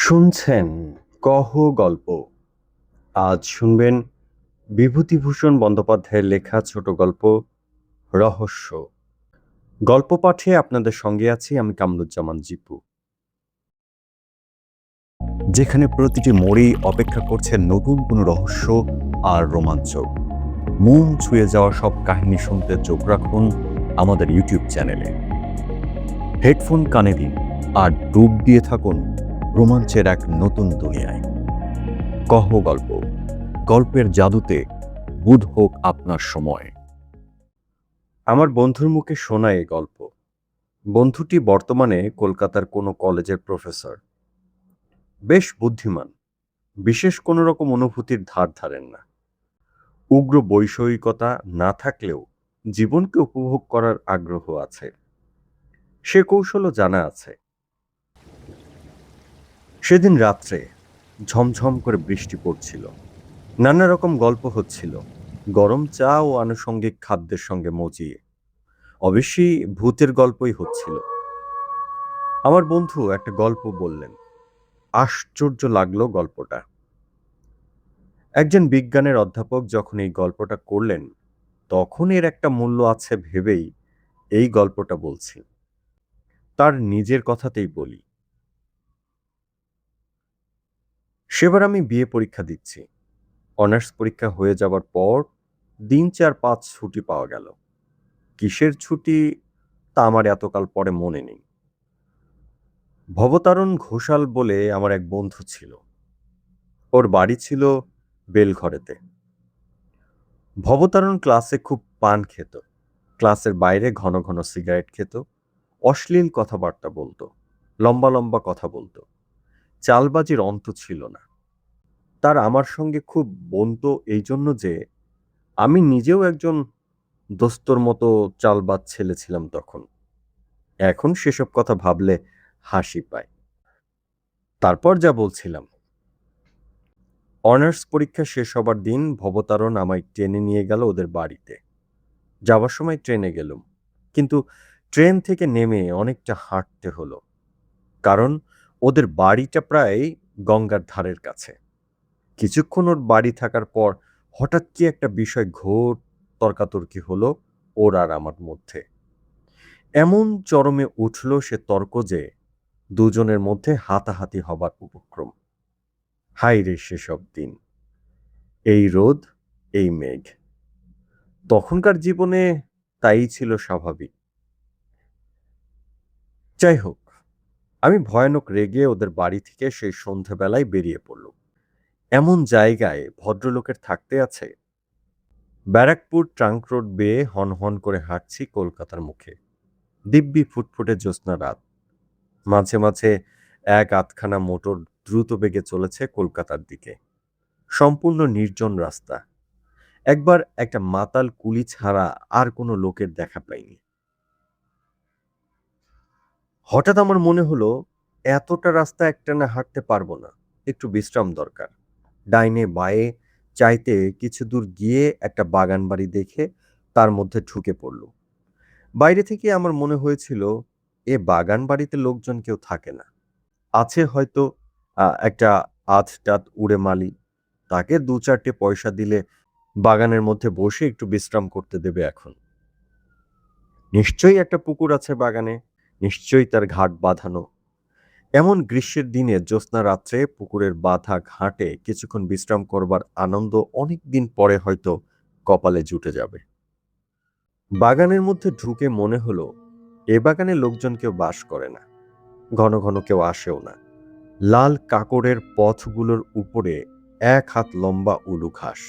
শুনছেন কহ গল্প। আজ শুনবেন বিভূতিভূষণ বন্দ্যোপাধ্যায়ের লেখা ছোট গল্প রহস্য। গল্প পাঠে আপনাদের সঙ্গে আছি আমি কামরুজ্জামান জিপু। যেখানে প্রতিটি মোড়েই অপেক্ষা করছে নতুন কোনো রহস্য আর রোমাঞ্চ। মন ছুঁয়ে যাওয়া সব কাহিনী শুনতে চোখ রাখুন আমাদের ইউটিউব চ্যানেলে। হেডফোন কানে দিন আর ডুব দিয়ে থাকুন রোমাঞ্চের এক নতুন দুনিয়ায়। কহ গল্প, গল্পের জাদুতে বুধ হোক আপনার সময়। আমার বন্ধুর মুখে শোনা এই গল্প। বন্ধুটি বর্তমানে কলকাতার কোনো কলেজের প্রফেসর। বেশ বুদ্ধিমান, বিশেষ কোনো রকম অনুভূতির ধার ধারেন না। উগ্র বৈষয়িকতা না থাকলেও জীবনকে উপভোগ করার আগ্রহ আছে। সে কৌশলও জানা আছে। সেদিন রাত্রে ঝমঝম করে বৃষ্টি পড়ছিল। নানা রকম গল্প হচ্ছিল, গরম চা ও আনুষঙ্গিক খাদ্যের সঙ্গে মজিয়ে। অবশ্যই ভূতের গল্পই হচ্ছিল। আমার বন্ধু একটা গল্প বললেন। আশ্চর্য লাগলো গল্পটা। একজন বিজ্ঞানের অধ্যাপক যখন এই গল্পটা করলেন, তখন এর একটা মূল্য আছে ভেবেই এই গল্পটা বলছি। তার নিজের কথাতেই বলি। সেবার আমি বিএ পরীক্ষা দিচ্ছি। অনার্স পরীক্ষা হয়ে যাবার পর দিন 4-5 ছুটি পাওয়া গেল। কিসের ছুটি তা আমার এতকাল পরে মনে নেই। ভবতারণ ঘোষাল বলে আমার এক বন্ধু ছিল। ওর বাড়ি ছিল বেলঘরেতে। ভবতারণ ক্লাসে খুব পান খেত। ক্লাসের বাইরে ঘন ঘন সিগারেট খেত, অশ্লীল কথাবার্তা বলতো, লম্বা লম্বা কথা বলতো। চালবাজির অন্ত ছিল না। তার আমার সঙ্গে খুব বনতো এই জন্য যে আমি নিজেও একজন দোস্তর মতো চালবাজ ছেলে ছিলাম তখন। এখন সেসব কথা ভাবলে হাসি পায়। তারপর যা বলছিলাম, অনার্স পরীক্ষা শেষ হবার দিন ভবতারণ আমায় ট্রেনে নিয়ে গেল ওদের বাড়িতে। যাওয়ার সময় ট্রেনে গেলুম, কিন্তু ট্রেন থেকে নেমে অনেকটা হাঁটতে হলো। কারণ ওদের বাড়িটা প্রায় গঙ্গার ধারের কাছে। কিছুক্ষণ ওর বাড়ি থাকার পর হঠাৎ কি একটা বিষয় ঘোর তর্কাতর্কি হলো ওর আর আমার মধ্যে। এমন চরমে উঠল সে তর্ক যে দুজনের মধ্যে হাতাহাতি হবার উপক্রম। হায় রে সেসব দিন, এই রোদ, এই মেঘ। তখনকার জীবনে তাই ছিল স্বাভাবিক। যাই হোক, আমি ভয়ানক রেগে ওদের বাড়ি থেকে সেই সন্ধ্যাবেলায় বেরিয়ে পড়লুম। এমন জায়গায় ভদ্রলোকের থাকতে আছে? ব্যারাকপুর ট্রাঙ্ক রোড বেয়ে হন করে হাঁটছি কলকাতার মুখে। দিব্যি ফুটফুটে জ্যোৎস্না রাত। মাঝে মাঝে এক আধখানা মোটর দ্রুত বেগে চলেছে কলকাতার দিকে। সম্পূর্ণ নির্জন রাস্তা। একবার একটা মাতাল কুলি ছাড়া আর কোনো লোকের দেখা পাইনি। হঠাৎ আমার মনে হলো, এতটা রাস্তা একটানা হাঁটতে পারবো না, একটু বিশ্রাম দরকার। ডাইনে বাঁয়ে চাইতে কিছু দূর গিয়ে একটা বাগান বাড়ি দেখে তার মধ্যে ঢুকে পড়ল। বাইরে থেকে আমার মনে হয়েছিল এ বাগান বাড়িতে লোকজন কেউ থাকে না। আছে হয়তো একটা আধটাত উড়ে মালি, তাকে 2-4টে পয়সা দিলে বাগানের মধ্যে বসে একটু বিশ্রাম করতে দেবে এখন। নিশ্চয়ই একটা পুকুর আছে বাগানে, নিশ্চয়ই তার ঘাট বাঁধানো। এমন গ্রীষ্মের দিনে জ্যোৎস্না রাত্রে পুকুরের বাঁধা ঘাটে কিছুক্ষণ বিশ্রাম করবার আনন্দ অনেক দিন পরে হয়তো কপালে জুটে যাবে। বাগানের মধ্যে ঢুকে মনে হলো, এ বাগানে লোকজন কেউ বাস করে না, ঘন ঘন কেউ আসেও না। লাল কাকড়ের পথগুলোর উপরে 1 হাত লম্বা উলু ঘাস।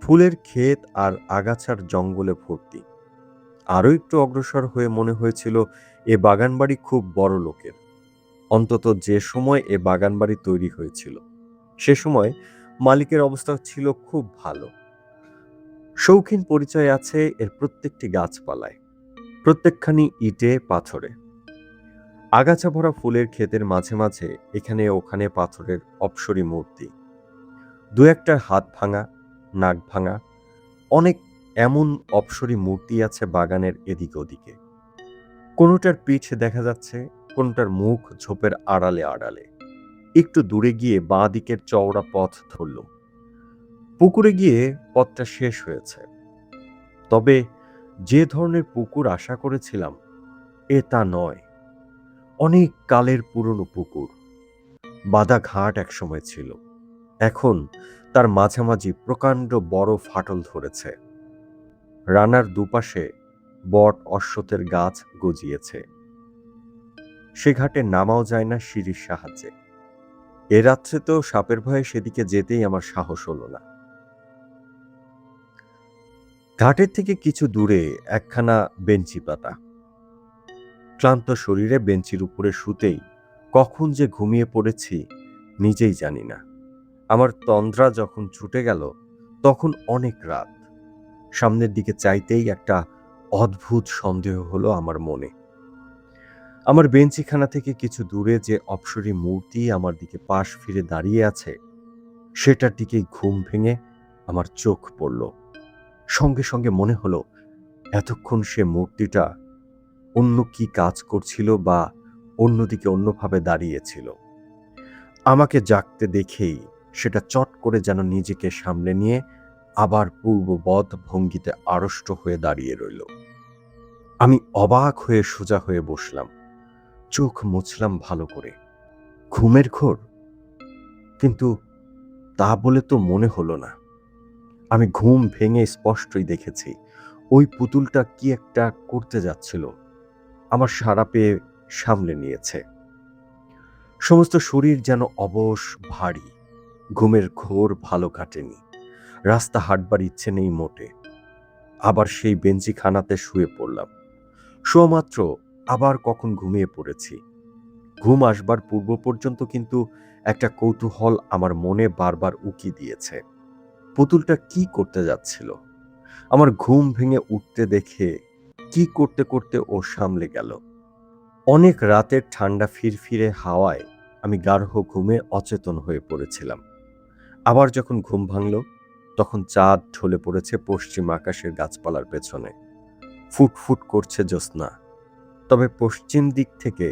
ফুলের ক্ষেত আর আগাছার জঙ্গলে ভর্তি। আরো একটু অগ্রসর হয়ে মনে হয়েছিল এ বাগানবাড়ি খুব বড় লোকের। অন্তত যে সময় এ বাগানবাড়ি তৈরি হয়েছিল সে সময় মালিকের অবস্থা ছিল খুব ভালো। শৌখিন পরিচয় আছে এর প্রত্যেকটি গাছপালায়, প্রত্যেকখানি ইটে পাথরে। আগাছা ভরা ফুলের ক্ষেতের মাঝে মাঝে এখানে ওখানে পাথরের অপসরী মূর্তি। 2-1টার হাত ভাঙা, নাক ভাঙা, অনেক এমন অপসরী মূর্তি আছে বাগানের এদিকে ওদিকে। কোনোটার পিঠ দেখা যাচ্ছে, কোনটার মুখ ঝোপের আড়ালে আড়ালে। একটু দূরে গিয়ে বাঁ দিকের চওড়া পথ ধরলুম। পুকুরে গিয়ে পথটা শেষ হয়েছে, তবে যে ধরনের পুকুর আশা করেছিলাম এ তা নয়। অনেক কালের পুরনো পুকুর, বাঁধা ঘাট একসময় ছিল, এখন তার মাঝামাঝি প্রকাণ্ড বড় ফাটল ধরেছে। রানার দুপাশে বট অশ্বত্থের গাছ গজিয়েছে। সে ঘাটে নামাও যায় না সিঁড়ির সাহায্যে। এ রাত্রে তো সাপের ভয়ে সেদিকে যেতেই আমার সাহস হলো না। ঘাটের থেকে কিছু দূরে একখানা বেঞ্চি পাতা। ক্লান্ত শরীরে বেঞ্চির উপরে শুতেই কখন যে ঘুমিয়ে পড়েছি নিজেই জানি না। আমার তন্দ্রা যখন ছুটে গেল তখন অনেক রাত। সামনের দিকে চাইতেই একটা অদ্ভুত সন্দেহ হলো আমার মনে। আমার বেঞ্চিখানা থেকে কিছু দূরে যে অপ্সরী মূর্তি আমার দিকে পাশ ফিরে দাঁড়িয়ে আছে, সেটার দিকেই ঘুম ভেঙে আমার চোখ পড়ল। সঙ্গে সঙ্গে মনে হলো এতক্ষণ সে মূর্তিটা অন্য কি কাজ করছিল বা অন্যদিকে অন্যভাবে দাঁড়িয়েছিল। আমাকে জাগতে দেখেই সেটা চট করে যেন নিজেকে সামলে নিয়ে আবার পূর্ববৎ ভঙ্গিতে আড়ষ্ট হয়ে দাঁড়িয়ে রইল। আমি অবাক হয়ে সোজা হয়ে বসলাম, চোখ মুছলাম ভালো করে। ঘুমের ঘোর? কিন্তু তা বলে তো মনে হলো না। আমি ঘুম ভেঙে স্পষ্টই দেখেছি ওই পুতুলটা কি একটা করতে যাচ্ছিল। আমার সাড়া পেয়ে সামলে নিয়েছে। সমস্ত শরীর যেন অবশ, ভারী। ঘুমের ঘোর ভালো কাটেনি। রাস্তা হাঁটবার ইচ্ছে নেই মোটে। আবার সেই বেঞ্চিখানাতে শুয়ে পড়লাম। শোয়ামাত্র আবার কখন ঘুমিয়ে পড়েছি। ঘুম আসবার পূর্ব পর্যন্ত কিন্তু একটা কৌতূহল আমার মনে বারবার উকি দিয়েছে। পুতুলটা কি করতে যাচ্ছিল? আমার ঘুম ভেঙে উঠতে দেখে কি করতে করতে ও সামলে গেল। অনেক রাতের ঠান্ডা ফিরফিরে হাওয়ায় আমি গাঢ় ঘুমে অচেতন হয়ে পড়েছিলাম। আবার যখন ঘুম ভাঙল তখন চাঁদ ঢলে পড়েছে পশ্চিম আকাশের গাছপালার পেছনে। ফুটফুট করছে জ্যোৎস্না, তবে পশ্চিম দিক থেকে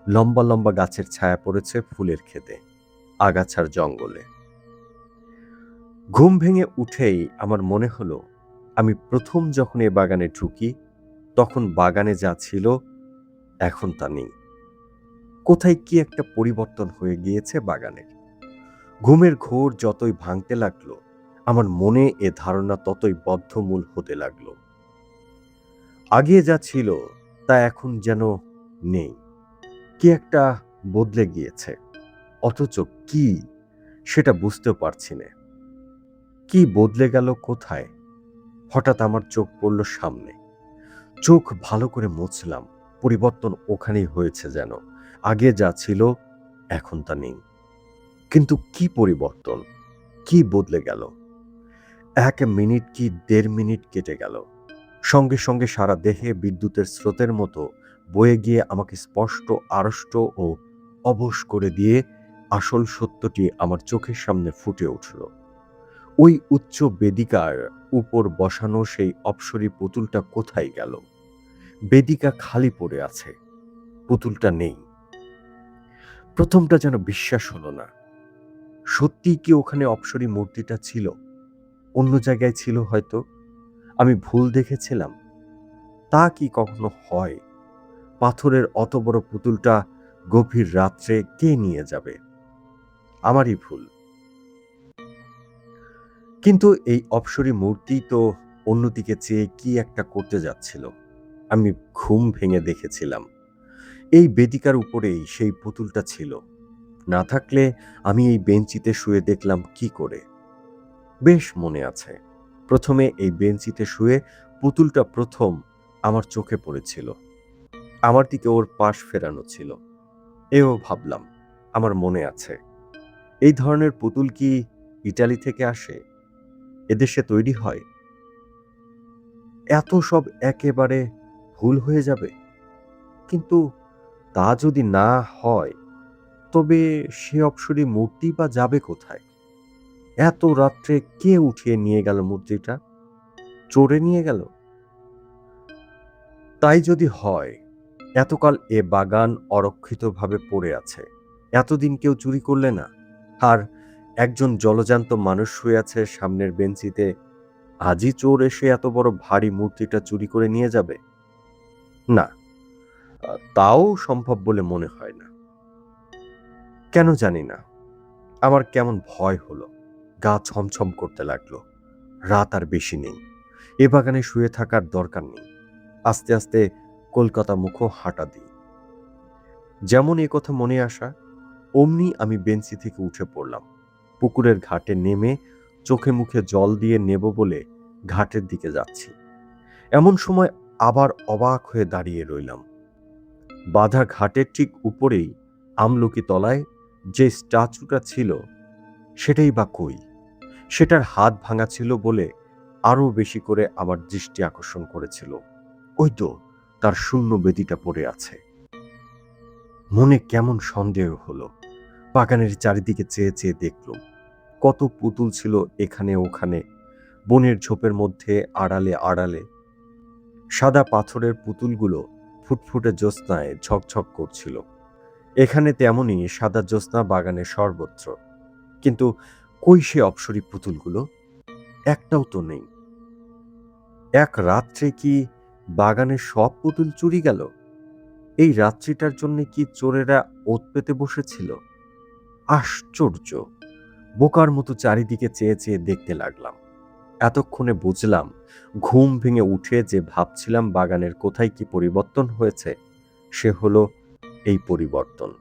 লম্বা লম্বা গাছের ছায়া পড়েছে ফুলের ক্ষেতে, আগাছার জঙ্গলে। ঘুম ভেঙে উঠেই আমার মনে হলো আমি প্রথম যখন এ বাগানে ঢুকি তখন বাগানে যা ছিল এখন তা নেই। কোথায় কি একটা পরিবর্তন হয়ে গিয়েছে বাগানের। ঘুমের ঘোর যতই ভাঙতে লাগলো আমার মনে এ ধারণা ততই বদ্ধমূল হতে লাগলো। আগে যা ছিল তা এখন যেন নেই। কি একটা বদলে গিয়েছে, অথচ কি সেটা বুঝতেও পারছি না। কি বদলে গেল কোথায়? হঠাৎ আমার চোখ পড়ল সামনে। চোখ ভালো করে মুছলাম। পরিবর্তন ওখানেই হয়েছে যেন। আগে যা ছিল এখন তা নেই। কিন্তু কি পরিবর্তন? কি বদলে গেল? 1 মিনিট কি 1.5 মিনিট কেটে গেল। সঙ্গে সঙ্গে সারা দেহে বিদ্যুতের স্রোতের মতো বয়ে গিয়ে আমাকে স্পষ্ট আড়ষ্ট ও অবশ করে দিয়ে আসল সত্যটি আমার চোখের সামনে ফুটে উঠল। ওই উচ্চ বেদিকার উপর বসানো সেই অপ্সরী পুতুলটা কোথায় গেল? বেদিকা খালি পড়ে আছে, পুতুলটা নেই। প্রথমটা যেন বিশ্বাস হলো না। সত্যিই কি ওখানে অপ্সরী মূর্তিটা ছিল? অন্য জায়গায় ছিল হয়তো, আমি ভুল দেখেছিলাম। তা কি কখনো হয়? পাথরের অত বড় পুতুলটা গভীর রাত্রে কে নিয়ে যাবে? আমারই ভুল। কিন্তু এই অপ্সরী মূর্তি তো অন্যদিকে চেয়ে কি একটা করতে যাচ্ছিল। আমি ঘুম ভেঙে দেখেছিলাম এই বেদিকার উপরেই সেই পুতুলটা ছিল। না থাকলে আমি এই বেঞ্চিতে শুয়ে দেখলাম কি করে? বেশ মনে আছে, প্রথমে এই বেঞ্চিতে শুয়ে পুতুলটা প্রথম আমার চোখে পড়েছিল। আমার দিকে ওর পাশ ফেরানো ছিল। এও ভাবলাম, আমার মনে আছে। এই ধরনের পুতুল কি ইটালি থেকে আসে? এদেশে তৈরি হয়? এত সব একেবারে ভুল হয়ে যাবে? কিন্তু তা যদি না হয় তবে সে অপ্সরী মূর্তি বা যাবে কোথায়? এত রাত্রে কে উঠিয়ে নিয়ে গেল মূর্তিটা? চোরে নিয়ে গেল? তাই যদি হয় এতকাল এ বাগান অরক্ষিতভাবে পড়ে আছে, এতদিন কেউ চুরি করলে না। আর একজন জলজান্ত মানুষ শুয়ে আছে সামনের বেঞ্চিতে, আজই চোর এসে এত বড় ভারী মূর্তিটা চুরি করে নিয়ে যাবে? না, তাও সম্ভব বলে মনে হয় না। কেন জানি না, আমার কেমন ভয় হলো, গা ছমছম করতে লাগলো। রাত আর বেশি নেই, এ বাগানে শুয়ে থাকার দরকার নেই। আস্তে আস্তে কলকাতা মুখো হাঁটা দিই। যেমন এ কথা মনে আসা, অমনি আমি বেঞ্চি থেকে উঠে পড়লাম। পুকুরের ঘাটে নেমে চোখে মুখে জল দিয়ে নেব বলে ঘাটের দিকে যাচ্ছি। এমন সময় আবার অবাক হয়ে দাঁড়িয়ে রইলাম। বাঁধা ঘাটের ঠিক উপরেই আমলকি তলায় যে স্ট্যাচুটা ছিল, সেটাই বা কই? সেটার হাত ভাঙা ছিল বলে আরো বেশি করে আমার দৃষ্টি আকর্ষণ করেছিল। ওই তো তার শূন্য বেদিটা পড়ে আছে। মনে কেমন সন্দেহ হলো। বাগানের চারিদিকে চেয়ে চেয়ে দেখলুম কত পুতুল ছিল এখানে ওখানে, বনের ঝোপের মধ্যে আড়ালে আড়ালে। সাদা পাথরের পুতুলগুলো ফুটফুটে জ্যোৎস্নায় ঝকঝক করছিল। এখানে তেমনই সাদা জ্যোৎস্না বাগানের সর্বত্র, কিন্তু কই সে অপ্সরী পুতুলগুলো? একটাও তো নেই। এক রাত্রে কি বাগানের সব পুতুল চুরি গেল? এই রাত্রিটার জন্য কি চোরেরা ওত পেতে বসেছিল? আশ্চর্য! বোকার মতো চারিদিকে চেয়ে চেয়ে দেখতে লাগলাম। এতক্ষণে বুঝলাম, ঘুম ভেঙে উঠে যে ভাবছিলাম বাগানের কোথায় কি পরিবর্তন হয়েছে, সে হলো এই পরিবর্তন।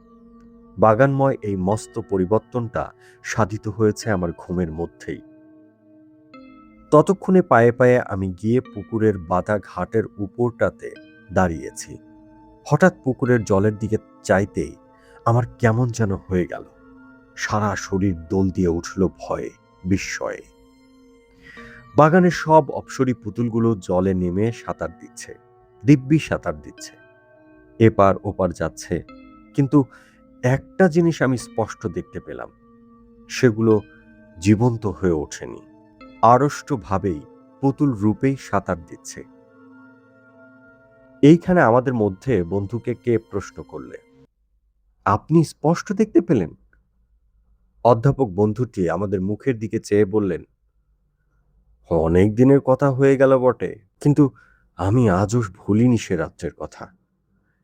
বাগানময় এই মস্ত পরিবর্তনটা সাধিত হয়েছে আমার ঘুমের মধ্যেই। ততক্ষণে পায়ে পায়ে আমি গিয়ে পুকুরের বাঁধা ঘাটের উপরটাতে দাঁড়িয়েছি। হঠাৎ পুকুরের জলের দিকে চাইতেই আমার কেমন যেন হয়ে গেল। সারা শরীর দোল দিয়ে উঠল ভয়ে, বিস্ময়ে। বাগানের সব অপ্সরী পুতুলগুলো জলে নেমে সাঁতার দিচ্ছে, দিব্যি সাঁতার দিচ্ছে, এপার ওপার যাচ্ছে। কিন্তু একটা জিনিস আমি স্পষ্ট দেখতে পেলাম, সেগুলো জীবন্ত হয়ে ওঠেনি, আড়ষ্টভাবেই পুতুল রূপেই সাঁতার দিচ্ছে। এইখানে আমাদের মধ্যে বন্ধুকে কে প্রশ্ন করলে, আপনি স্পষ্ট দেখতে পেলেন? অধ্যাপক বন্ধুটি আমাদের মুখের দিকে চেয়ে বললেন, অনেক দিনের কথা হয়ে গেল বটে, কিন্তু আমি আজও ভুলিনি সে রাত্রের কথা।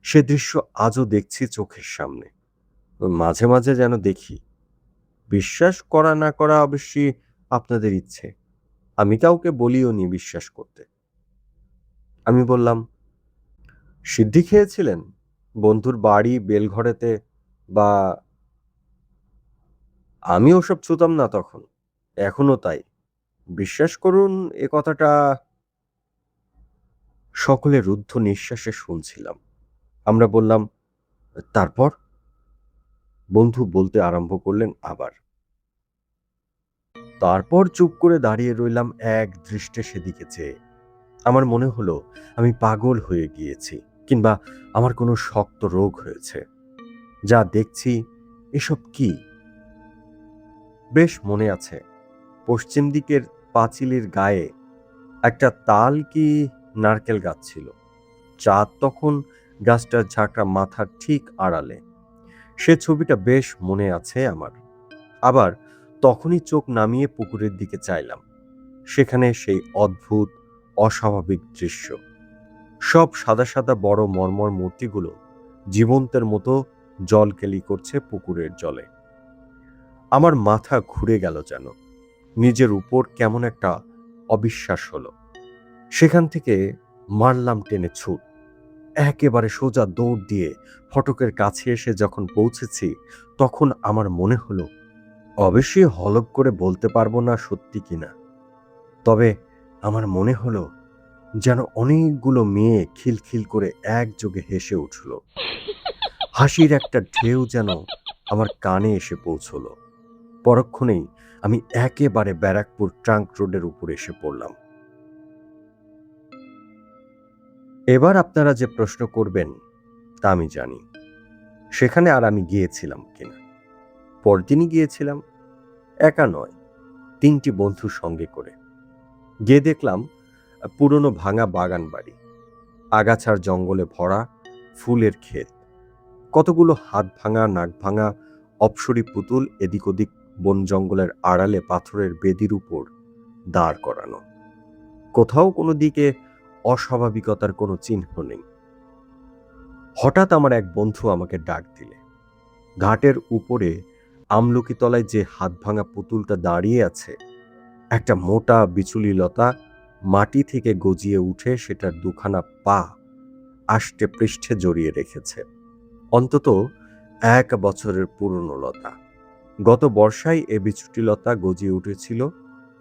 সে দৃশ্য আজও দেখছি চোখের সামনে। মাঝে মাঝে যেন দেখি। বিশ্বাস করা না করা অবশ্যই আপনাদের ইচ্ছে, আমি কাউকে বলিও নি বিশ্বাস করতে। আমি বললাম, সিদ্ধি খেয়েছিলেন বন্ধুর বাড়ি বেলঘরেতে? বা আমি ওসব ছুতাম না তখন, এখনো তাই। বিশ্বাস করুন, এ কথাটা সকলে রুদ্ধ নিঃশ্বাসে শুনছিলাম। আমরা বললাম, তারপর? বন্ধু বলতে আরম্ভ করলেন আবার। তারপর চুপ করে দাঁড়িয়ে রইলাম এক দৃষ্টে সেদিকে চেয়ে। আমার মনে হলো আমি পাগল হয়ে গিয়েছি, কিংবা আমার কোনো শক্ত রোগ হয়েছে। যা দেখছি এসব কি? বেশ মনে আছে, পশ্চিম দিকের পাঁচিলের গায়ে একটা তাল কি নারকেল গাছ ছিল। চাঁদ তখন গাছটার ঝাঁকড়া মাথার ঠিক আড়ালে। সে ছবিটা বেশ মনে আছে আমার। আবার তখনই চোখ নামিয়ে পুকুরের দিকে চাইলাম। সেখানে সেই অদ্ভুত অস্বাভাবিক দৃশ্য। সব সাদা সাদা বড় মর্মর মূর্তিগুলো জীবন্তের মতো জলকেলি করছে পুকুরের জলে। আমার মাথা ঘুরে গেল যেন, নিজের উপর কেমন একটা অবিশ্বাস হলো। সেখান থেকে মারলাম টেনে ছুট। একেবারে সোজা দৌড় দিয়ে ফটকের কাছে এসে যখন পৌঁছেছি, তখন আমার মনে হলো, অবশ্যই হলফ করে বলতে পারবো না সত্যি কিনা, তবে আমার মনে হলো যেন অনেকগুলো মেয়ে খিলখিল করে একযোগে হেসে উঠল। হাসির একটা ঢেউ যেন আমার কানে এসে পৌঁছলো। পরক্ষণেই আমি একেবারে ব্যারাকপুর ট্রাঙ্ক রোডের উপর এসে পড়লাম। এবার আপনারা যে প্রশ্ন করবেন তা আমি জানি, সেখানে আর আমি গিয়েছিলাম কিনা। পরদিনই গিয়েছিলাম, একা নয়, 3টি বন্ধু সঙ্গে করে। গিয়ে দেখলাম পুরনো ভাঙা বাগান বাড়ি, আগাছার জঙ্গলে ভরা, ফুলের ক্ষেত, কতগুলো হাত ভাঙা নাক ভাঙা অপসরী পুতুল এদিক ওদিক বন জঙ্গলের আড়ালে পাথরের বেদির উপর দাঁড় করানো। কোথাও কোনো দিকে অস্বাভাবিকতার কোনো চিহ্ন নেই। হঠাৎ আমার এক বন্ধু আমাকে ডাক দিলে। ঘাটের উপরে আমলকি তলায় যে হাত ভাঙা পুতুলটা দাঁড়িয়ে আছে, একটা মোটা বিচুলি লতা মাটি থেকে গজিয়ে উঠে সেটার দুখানা পা আষ্টে পৃষ্ঠে জড়িয়ে রেখেছে। অন্তত 1 বছরের পুরনো লতা। গত বর্ষায় এ বিছুটি লতা গজিয়ে উঠেছিল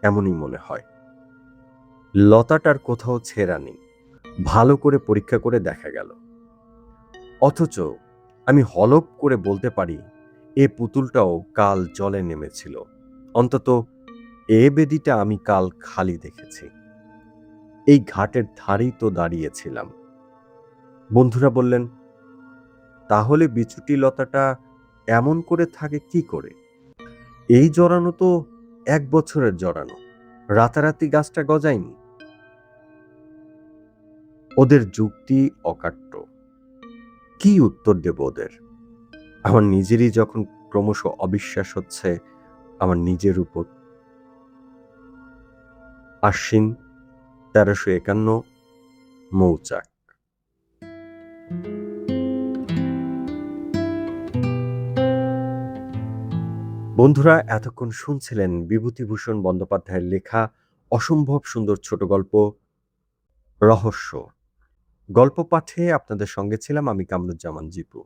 এমনই মনে হয়। লতাটার কোথাও ছেঁড়া নেই, ভালো করে পরীক্ষা করে দেখা গেল। অথচ আমি হলপ করে বলতে পারি এ পুতুলটাও কাল জলে নেমেছিল। অন্তত এ বেদিটা আমি কাল খালি দেখেছি। এই ঘাটের ধারেই তো দাঁড়িয়েছিলাম। বন্ধুরা বললেন, তাহলে বিছুটি লতাটা এমন করে থাকে কি করে? এই জড়ানো তো 1 বছরের জড়ানো, রাতারাতি গাছটা গজায়নি। ওদের যুক্তি অকাট্য। কি উত্তর দেব ওদের? আমার নিজেরই যখন ক্রমশ অবিশ্বাস হচ্ছে আমার নিজের উপর। আশ্বিন 1351 মৌচাক। বন্ধুরা, এতক্ষণ শুনছিলেন বিভূতিভূষণ বন্দ্যোপাধ্যায়ের লেখা অসম্ভব সুন্দর ছোট গল্প রহস্য। গল্প পাঠে আপনাদের সঙ্গে ছিলাম আমি কামরুজ্জামান জিপু।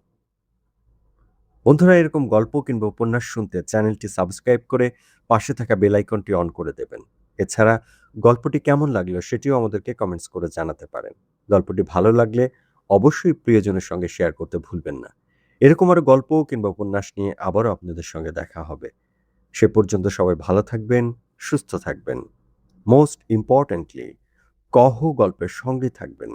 বন্ধুরা, এরকম গল্প কিংবা উপন্যাস শুনতে চ্যানেলটি সাবস্ক্রাইব করে পাশে থাকা বেল আইকনটি অন করে দেবেন। এছাড়া গল্পটি কেমন লাগলো সেটিও আমাদেরকে কমেন্টস করে জানাতে পারেন। গল্পটি ভালো লাগলে অবশ্যই প্রিয়জনের সঙ্গে শেয়ার করতে ভুলবেন না। এরকম আরো গল্প কিংবা উপন্যাস নিয়ে আবারও আপনাদের সঙ্গে দেখা হবে। সে পর্যন্ত সবাই ভালো থাকবেন, সুস্থ থাকবেন। মোস্ট ইম্পর্ট্যান্টলি, কহ গল্পের সঙ্গে থাকবেন।